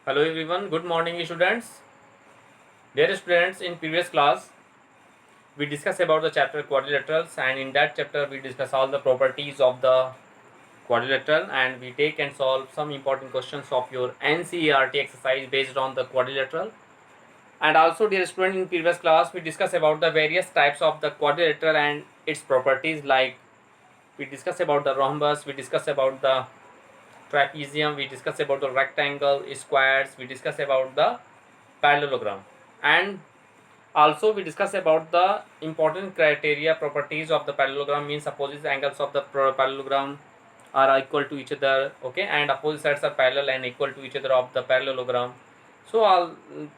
Hello everyone, good morning students. Dear students, in previous class we discussed about the chapter quadrilaterals, and in that chapter we discuss all the properties of the quadrilateral, and we take and solve some important questions of your NCERT exercise based on the quadrilateral. And also, dear student, in previous class we discussed about the various types of the quadrilateral and its properties, like we discussed about the rhombus, we discussed about the trapezium, we discussed about the rectangle, squares, we discussed about the parallelogram, and also we discussed about the important criteria properties of the parallelogram, means opposite angles of the parallelogram are equal to each other, okay, and opposite sides are parallel and equal to each other of the parallelogram. So all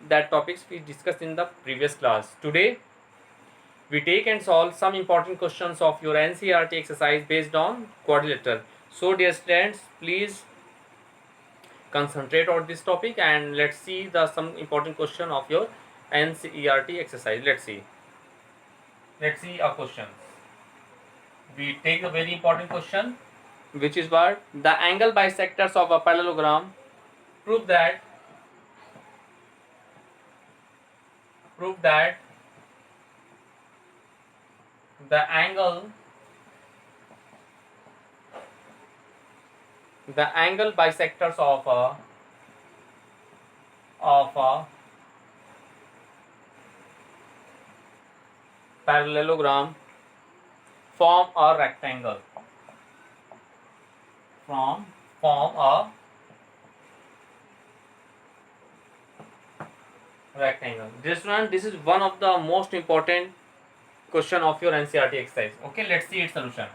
that topics we discussed in the previous class. Today we take and solve some important questions of your NCERT exercise based on quadrilateral. So dear students, please concentrate on this topic and let's see the some important question of your NCERT exercise. Let's see our questions. We take a very important question, which is what the angle bisectors of a parallelogram prove that the angle bisectors of a parallelogram form a rectangle. Form a rectangle. This is one of the most important question of your NCERT exercise. Okay, let's see its solution.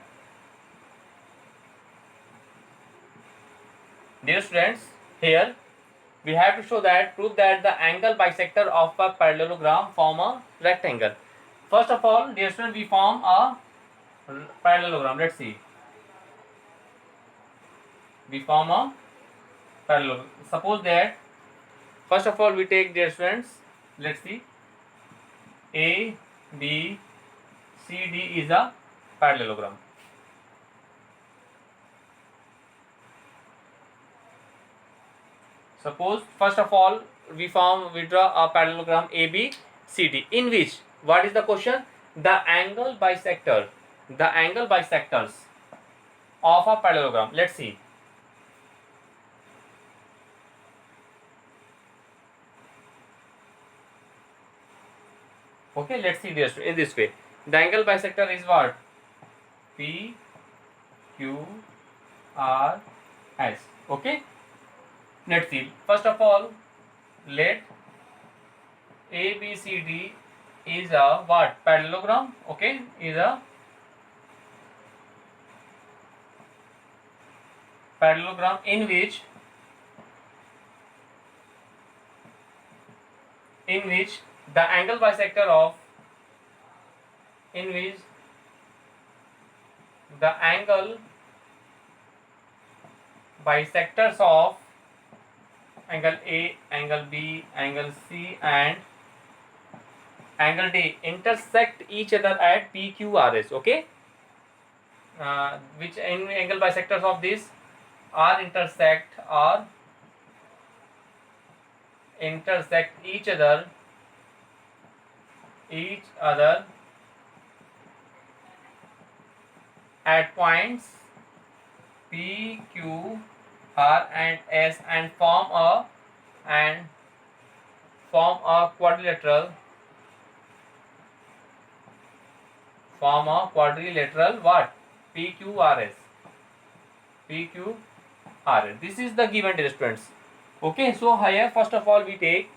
Dear students, here we have to show that prove that the angle bisector of a parallelogram form a rectangle. First of all, dear students, we form a parallelogram. Let's see. We form a parallelogram. Suppose that first of all we take, dear students, let's see, A, B, C, D is a parallelogram. Suppose first of all we draw a parallelogram ABCD, in which what is the question? The angle bisectors of a parallelogram. Let's see. Okay, let's see this in this way. The angle bisector is what? P, Q, R, S. Okay. Let's see. First of all, let ABCD is a what? Parallelogram. Okay, is a parallelogram in which the angle bisector of bisectors of angle A, angle B, angle C and angle D intersect each other at PQRS. Okay, which angle bisectors of this are intersect each other at points P, Q, R and S and form a quadrilateral what? PQRS. This is the given distance. Okay, so here first of all we take,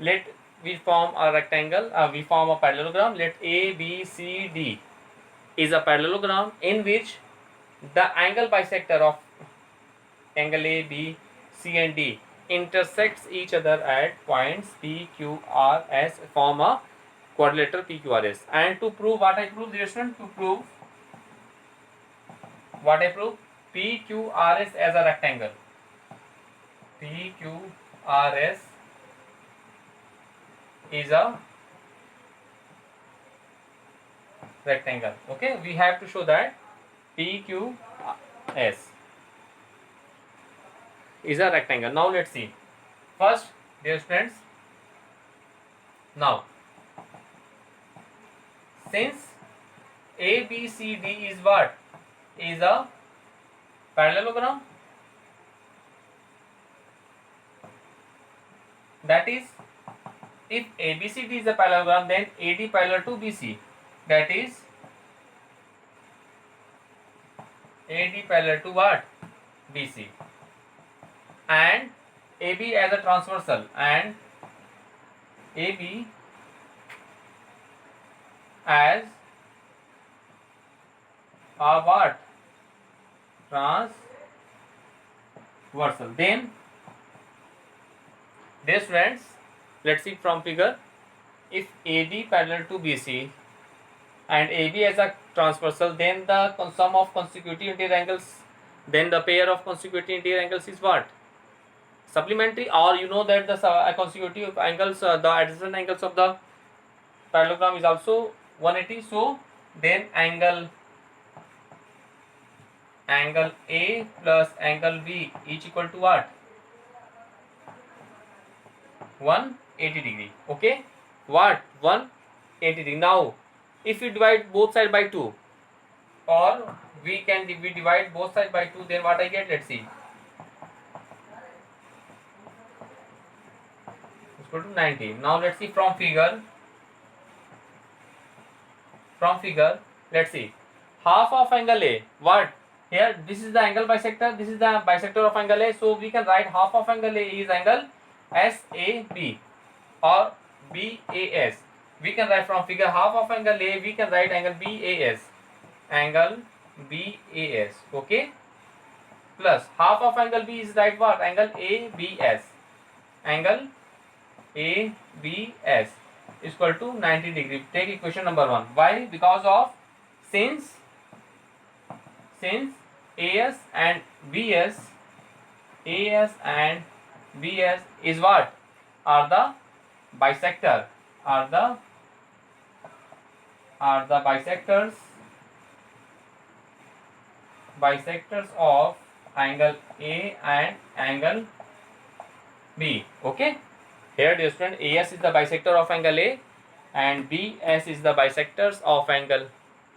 we form a rectangle, we form a parallelogram. Let A, B, C, D is a parallelogram in which the angle bisector of angle A, B, C and D intersects each other at points P, Q, R, S, form a quadrilateral PQRS. And to prove what I prove, dear student, PQRS as a rectangle. PQRS is a rectangle. Okay, we have to show that PQS is a rectangle. Now let's see. First, dear students, now since ABCD is what? Is a parallelogram. That is, if ABCD is a parallelogram, then AD parallel to BC. That is, AD parallel to what? BC. And AB as a transversal, and AB as a what? Transversal. Then, dear students, let's see from figure. If AD parallel to BC and AB as a transversal, then the sum of consecutive interior angles, then the pair of consecutive interior angles is what? Supplementary. Or you know that the consecutive angles, the adjacent angles of the parallelogram is also 180. So then angle A plus angle B each equal to what? 180 degree. Okay, what? 180 degree. Now if we divide both sides by 2, or we divide both sides by 2, then what I get? Let's see. It's equal to 90. Now let's see from figure. Let's see. Half of angle A. What? Here, this is the angle bisector. This is the bisector of angle A. So we can write half of angle A is angle SAB or BAS. We can write from figure half of angle A. We can write angle BAS. Okay. Plus half of angle B is right what? Angle ABS. Angle ABS is equal to 90 degree. Take equation number 1. Why? Because of since AS and BS is what? Are the bisector. Are the bisectors of angle A and angle B. Okay. Here, dear student, AS is the bisector of angle A and BS is the bisectors of angle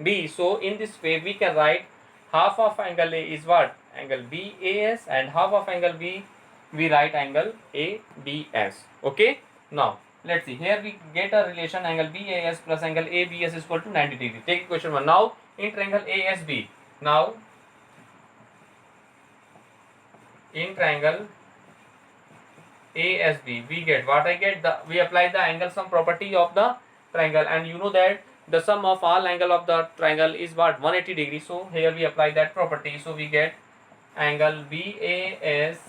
B. So in this way we can write half of angle A is what? Angle BAS, and half of angle B we write angle ABS. Okay. Now let's see. Here we get a relation angle BAS plus angle ABS is equal to 90 degree. Take equation 1. Now in triangle ASB. Now in triangle ASB we get what I get? We apply the angle sum property of the triangle, and you know that the sum of all angle of the triangle is what? 180 degree. So here we apply that property. So we get angle BAS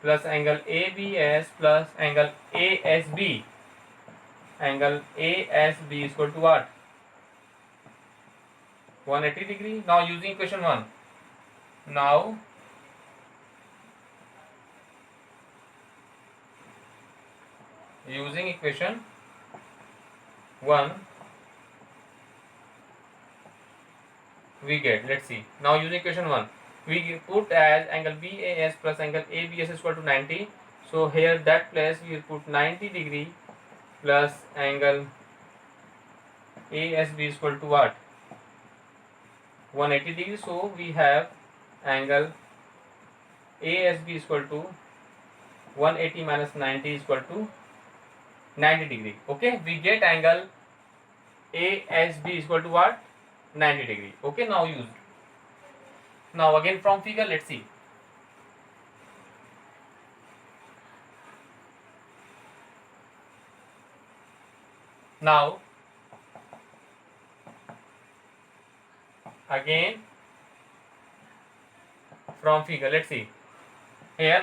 plus angle ABS plus angle ASB. Angle ASB is equal to what? 180 degree. Now using equation 1. Now using equation 1 we get, let's see. Now using equation 1 we put as angle BAS plus angle ABS is equal to 90. So here that place we will put 90 degree plus angle ASB is equal to what? 180 degree. So we have angle ASB is equal to 180 minus 90 is equal to 90 degree. Okay, we get angle ASB is equal to what? 90 degree. Okay, now use. Now again from figure, let's see. Now again from figure, let's see. Here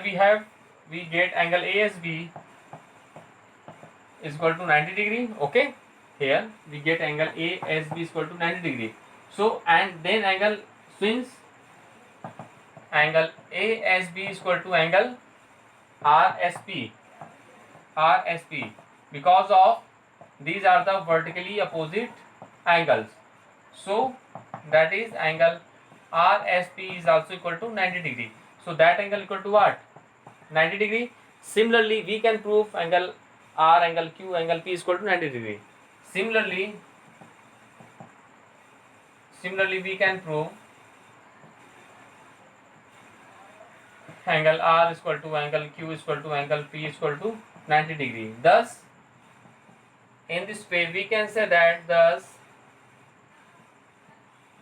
we get angle ASB is equal to 90 degree. Okay, here we get angle ASB is equal to 90 degree. So and then angle, since angle ASB is equal to angle RSP, because of these are the vertically opposite angles. So that is angle RSP is also equal to 90 degree. So that angle equal to what? 90 degree. Similarly, we can prove angle R, angle Q, angle P is equal to 90 degree. Similarly, we can prove angle R is equal to angle Q is equal to angle P is equal to 90 degree. Thus, in this way, we can say that thus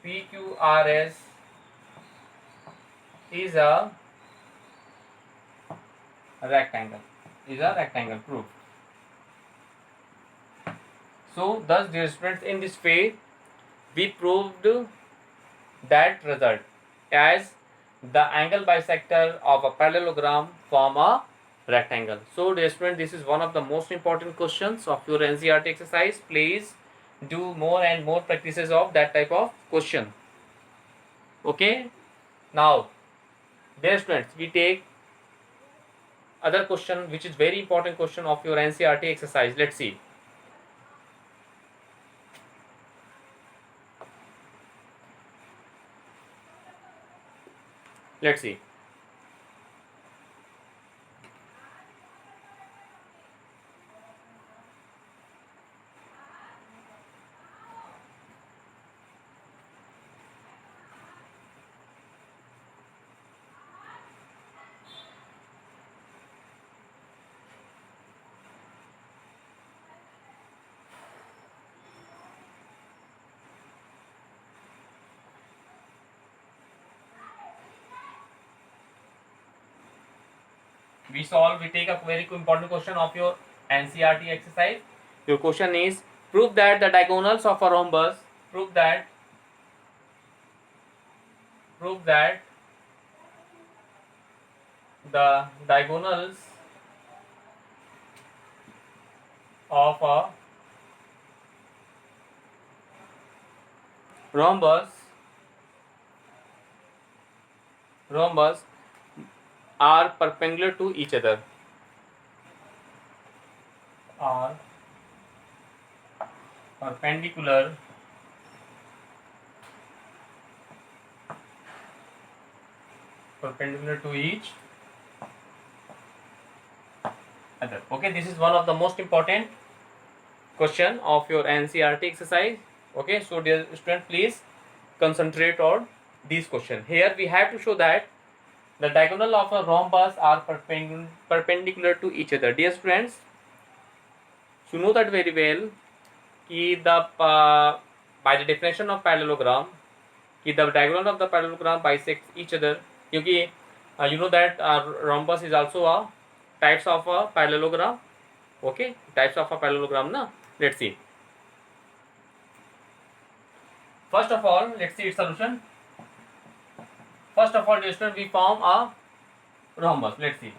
PQRS is a rectangle. Proof. So, thus, dear students, in this way, we proved that result as the angle bisector of a parallelogram form a rectangle. So, dear student, this is one of the most important questions of your NCERT exercise. Please do more and more practices of that type of question. Okay. Now, dear students, we take other question which is very important question of your NCERT exercise. Let's see. Let's see. We take a very important question of your NCERT exercise. Your question is, prove that the diagonals of a rhombus, prove that the diagonals of a rhombus are perpendicular to each other. Are perpendicular to each other. Okay, this is one of the most important question of your NCERT exercise. Okay, so dear student, please concentrate on this question. Here we have to show that the diagonal of a rhombus are perpendicular to each other. Dear students, you know that very well कि the by the definition of parallelogram, कि the diagonal of the parallelogram bisects each other. क्योंकि you know that rhombus is also a types of a parallelogram. Okay, types of a parallelogram na. Let's see. First of all, let's see its solution. First of all, dear student, we form a rhombus. Let's see.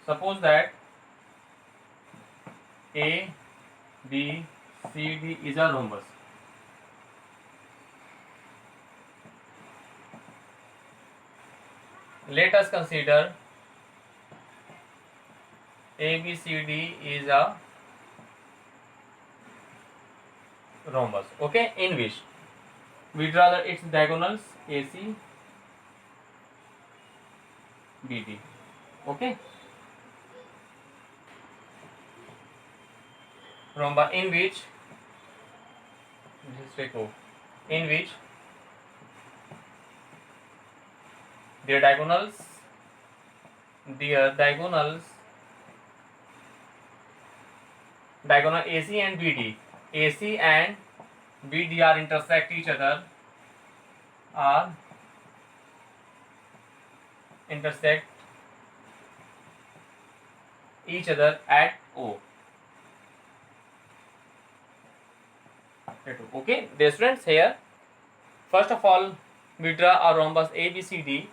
Suppose that A, B, C, D is a rhombus. Let us consider A, B, C, D is a rhombus. Okay, in which we draw its diagonals AC, BD. Okay, rhombus in which their diagonals diagonal AC and BD are intersect each other at O. Okay, dear students, here first of all we draw a rhombus ABCD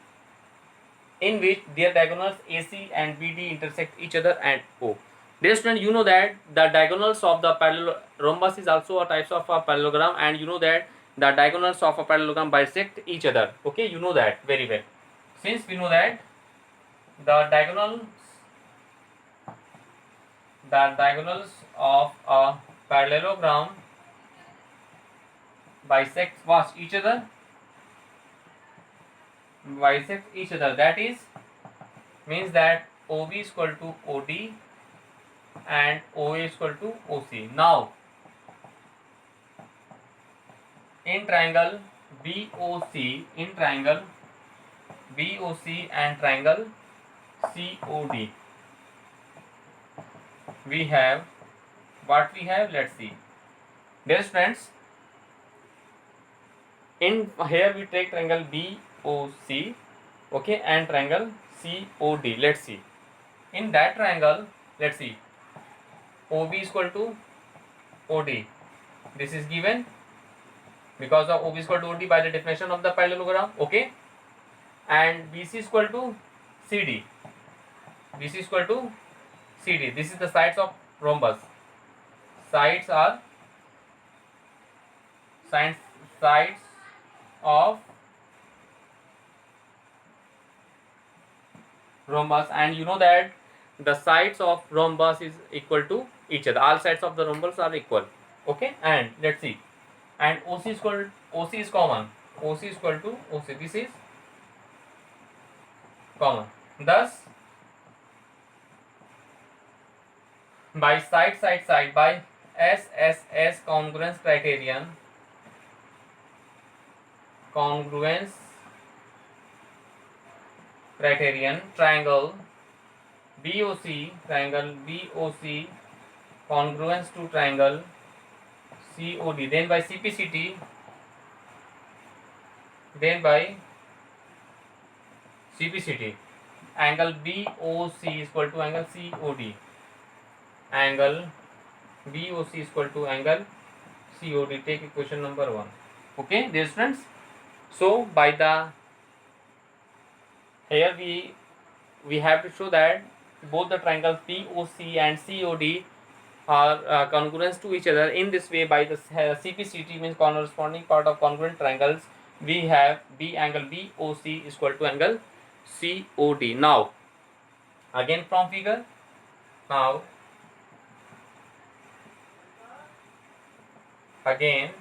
in which their diagonals AC and BD intersect each other at O. Dear student, you know that the diagonals of the rhombus is also a types of a parallelogram, and you know that the diagonals of a parallelogram bisect each other. Okay, you know that very well. Since we know that the diagonals of a parallelogram bisect each other, that is means that OB is equal to OD and OA is equal to OC. Now in triangle BOC, and triangle COD, we have what we have. Let's see, dear friends. In here we take triangle BOC, okay, and triangle COD. Let's see. In that triangle, let's see, OB is equal to OD. This is given because of OB is equal to OD by the definition of the parallelogram, okay, and BC is equal to CD. BC is equal to CD. This is the sides of rhombus. Sides are sides of rhombus, and you know that the sides of rhombus is equal to each other. All sides of the rhombus are equal, okay. And let's see, and OC is equal, OC is common, OC is equal to OC. This is common. Thus by side by SSS congruence criterion, triangle BOC congruence to triangle COD, then by CPCT, angle BOC is equal to angle COD, angle BOC is equal to angle COD. Take equation number 1, okay, dear friends. So by the here we have to show that both the triangles POC and COD are congruent to each other. In this way, by the CPCT, means corresponding part of congruent triangles, we have angle BOC is equal to angle COD. Now again from figure, now again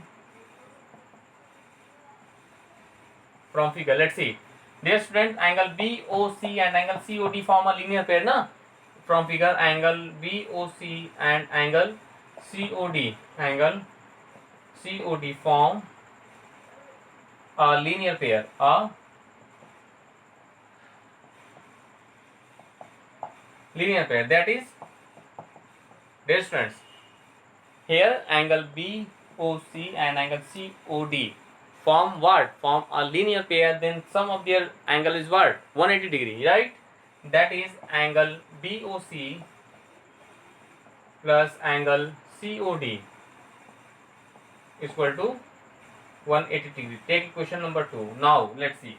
from figure, let's see, dear student, angle BOC and angle COD form a linear pair, na? From figure, angle BOC and angle COD form a linear pair, that is, dear students, here angle BOC and angle COD form what? Form a linear pair, then sum of their angle is what? 180 degree, right? That is, angle BOC plus angle COD is equal to 180 degree. Take equation number 2. Now let's see.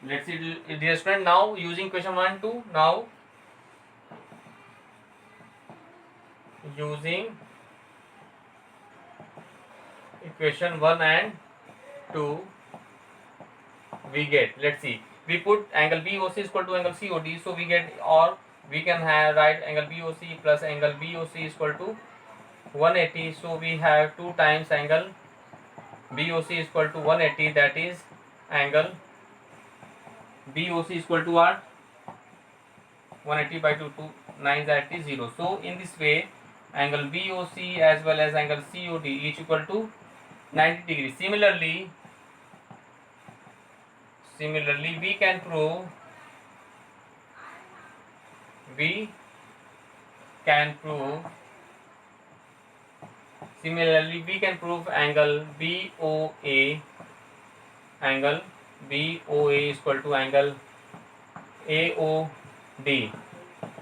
Let's see, dear student, now using question 1 and 2, now using equation 1 and 2, we get, let's see, we put angle BOC is equal to angle COD, so we get, or we can have write angle BOC plus angle BOC is equal to 180, so we have 2 times angle BOC is equal to 180, that is angle BOC is equal to what? 180 by 2, 9 that is 0. So in this way, angle BOC as well as angle COD each equal to 90 degrees. Similarly, we can prove angle BOA is equal to angle AOD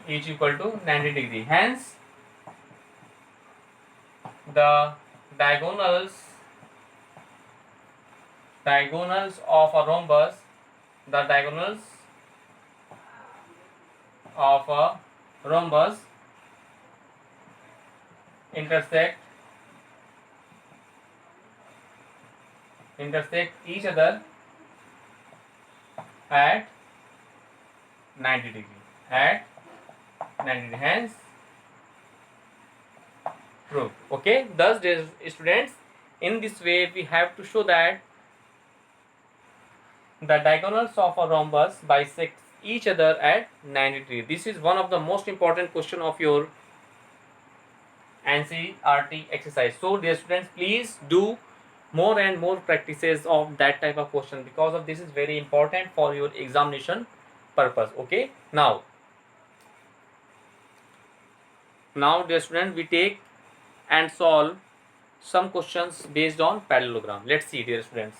each equal to 90 degree. Hence, the diagonals of a rhombus, intersect each other at 90 degree. Hence prove. Okay, thus dear students, in this way we have to show that the diagonals of a rhombus bisect each other at 90 degrees. This is one of the most important question of your NCERT exercise. So dear students, please do more and more practices of that type of question, because of this is very important for your examination purpose. Okay, now dear student, we take and solve some questions based on parallelogram. Let's see dear students.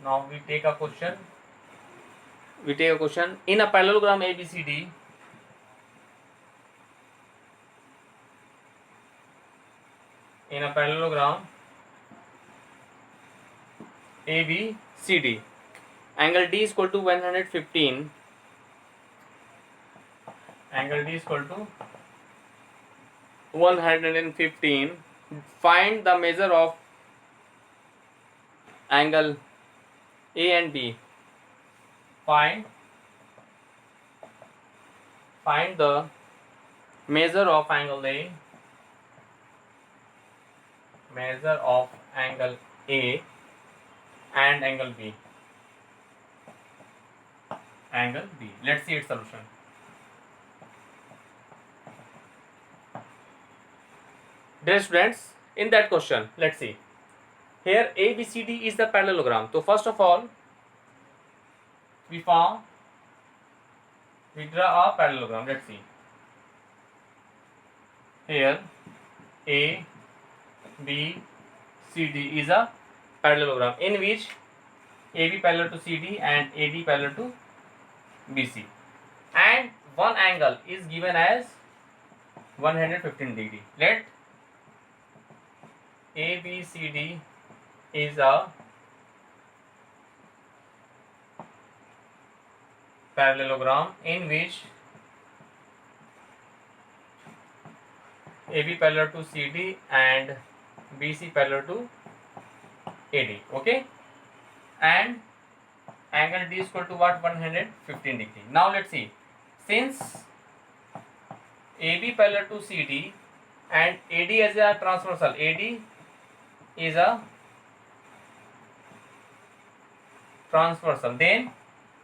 Now we take a question. In a parallelogram ABCD. In a parallelogram ABCD, angle D is equal to 115. Angle D is equal to 115. Find the measure of angle A and B. Find the measure of angle A, measure of angle A and angle B. Let's see its solution. Dear students, in that question, let's see. Here ABCD is the parallelogram. So first of all, we draw a parallelogram. Let's see. Here A, B, C, D is a parallelogram in which AB parallel to CD and AD parallel to BC, and one angle is given as 115 degree. Let ABCD is a parallelogram in which AB parallel to CD and BC parallel to AD. Okay, and angle D is equal to what? 115 degree. Now let's see. Since AB parallel to CD and AD is a transversal, AD is a transversal, then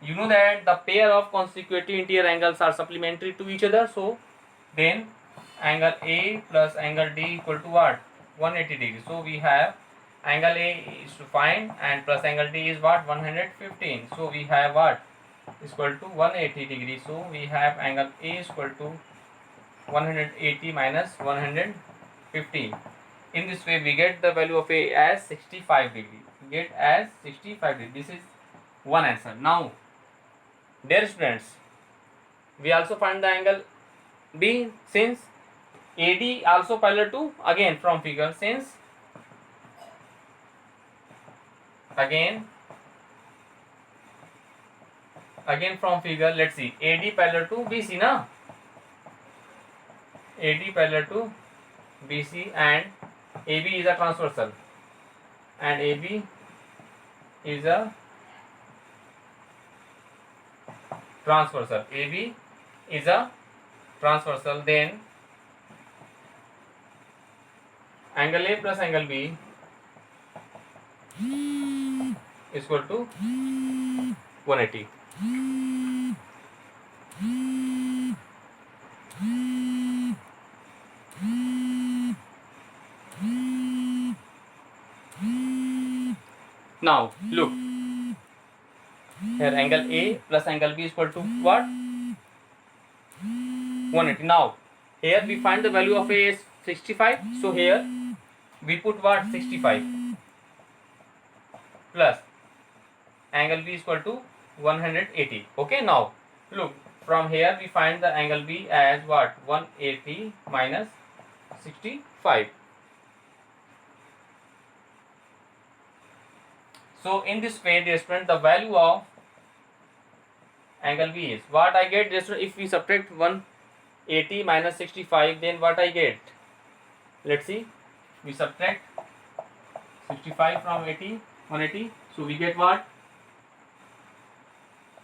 you know that the pair of consecutive interior angles are supplementary to each other. So then angle A plus angle D equal to what? 180 degrees. So we have angle A is to find and plus angle D is what? 115. So we have what? Is equal to 180 degrees. So we have angle A is equal to 180 minus 115. In this way we get the value of A as 65 degree. This is one answer. Now dear students, we also find the angle B, since AD also parallel to, again from figure, since again from figure, let's see, AD parallel to BC na, AD parallel to BC and AB is a transversal, and AB is a transversal, AB is a transversal, then angle A plus angle B is equal to 180. Now look, here angle A plus angle B is equal to what? 180. Now here we find the value of A is 65. So here we put what? 65 plus angle B is equal to 180. Okay, now look, from here we find the angle B as what? 180 minus 65. So in this way, dear student, the value of angle B is what I get, dear student. If we subtract 180 minus 65, then what I get? Let's see. We subtract 65 from 180. So we get what?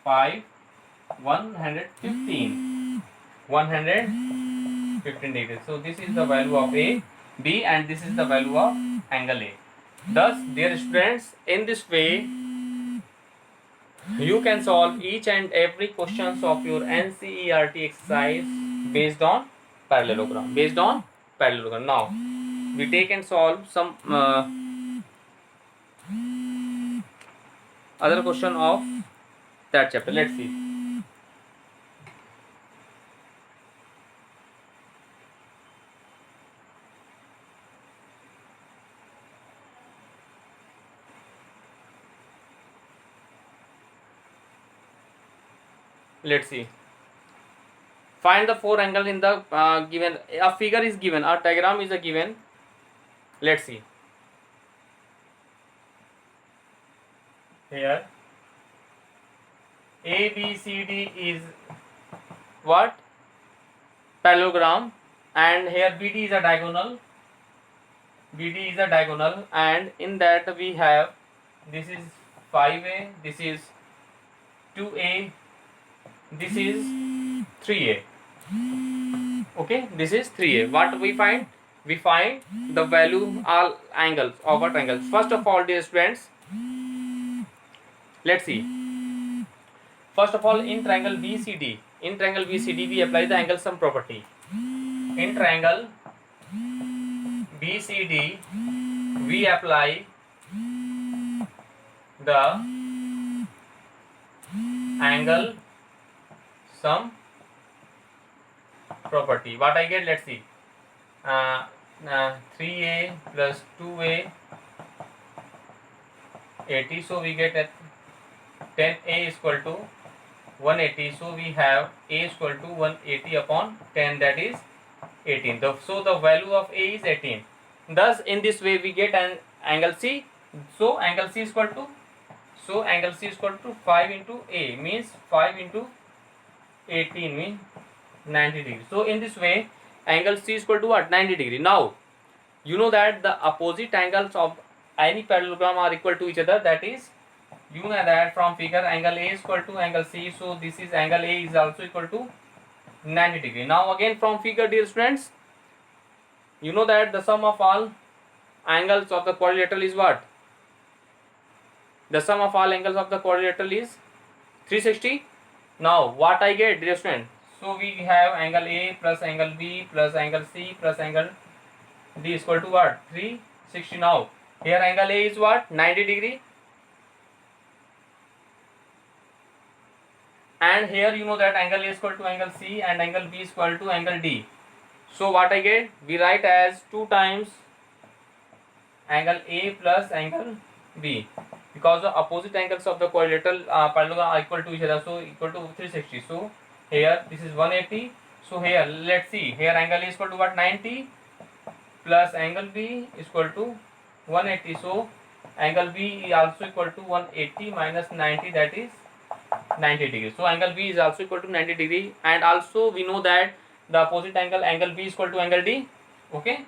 115 degrees. So this is the value of A, B, and this is the value of angle A. Thus, dear students, in this way, you can solve each and every questions of your NCERT exercise based on parallelogram. Now, we take and solve some other question of that chapter. Let's see. Let's see. Find the four angles in the given. A figure is given. A diagram is a given. Let's see. Here A, B, C, D is what? Parallelogram, and here BD is a diagonal. BD is a diagonal, and in that we have, this is 5A, this is 2A, this is 3A. Okay, this is 3A. What we find? We find the value all angles of what angles. First of all, dear students, let's see. First of all, in triangle BCD, we apply the angle sum property. In triangle BCD, we apply the angle sum property. What I get? Let's see. 3A plus 2A 80. So we get at 10A is equal to 180. So we have A is equal to 180 upon 10, that is 18. So the value of A is 18. Thus in this way we get an angle C. So angle C is equal to 5 into A, means 5 into 18 means 90 degrees. So in this way angle C is equal to what? 90 degree. Now you know that the opposite angles of any parallelogram are equal to each other. That is, you know that from figure angle A is equal to angle C. So this is angle A is also equal to 90 degree. Now again from figure, dear students, you know that the sum of all angles of the quadrilateral is what? The sum of all angles of the quadrilateral is 360. Now what I get, dear student? So we have angle A plus angle B plus angle C plus angle D is equal to what? 360. Now here angle A is what? 90 degree. And here you know that angle A is equal to angle C and angle B is equal to angle D. So what I get? We write as 2 times angle A plus angle B, because the opposite angles of the quadrilateral parallelogram are equal to each other, so equal to 360. So here this is 180. So here let's see, here angle A is equal to what? 90 plus angle B is equal to 180. So angle B is also equal to 180 minus 90, that is 90 degrees. So angle B is also equal to 90 degree, and also we know that the opposite angle B is equal to angle D. Okay,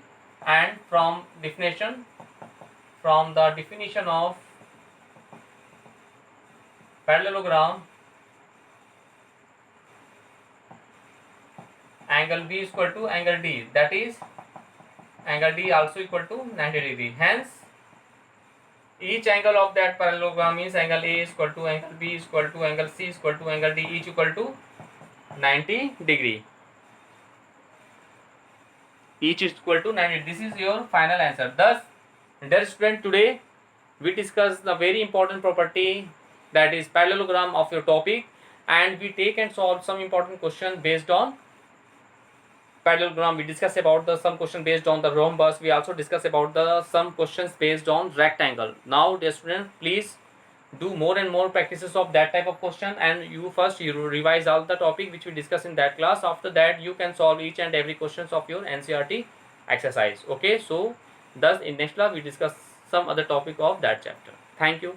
and from the definition of parallelogram, angle B is equal to angle D, that is angle D also equal to 90 degree. Hence each angle of that parallelogram is angle A is equal to angle B is equal to angle C is equal to angle D, each equal to 90 degree. Each is equal to 90. This is your final answer. Thus, dear student, today we discuss the very important property, that is parallelogram of your topic, and we take and solve some important questions based on parallelogram. We discuss about some question based on the rhombus. We also discuss about some questions based on rectangle. Now dear student, please do more and more practices of that type of question, and you revise all the topic which we discuss in that class. After that you can solve each and every questions of your NCERT exercise. Okay, so thus in next class we discuss some other topic of that chapter. Thank you.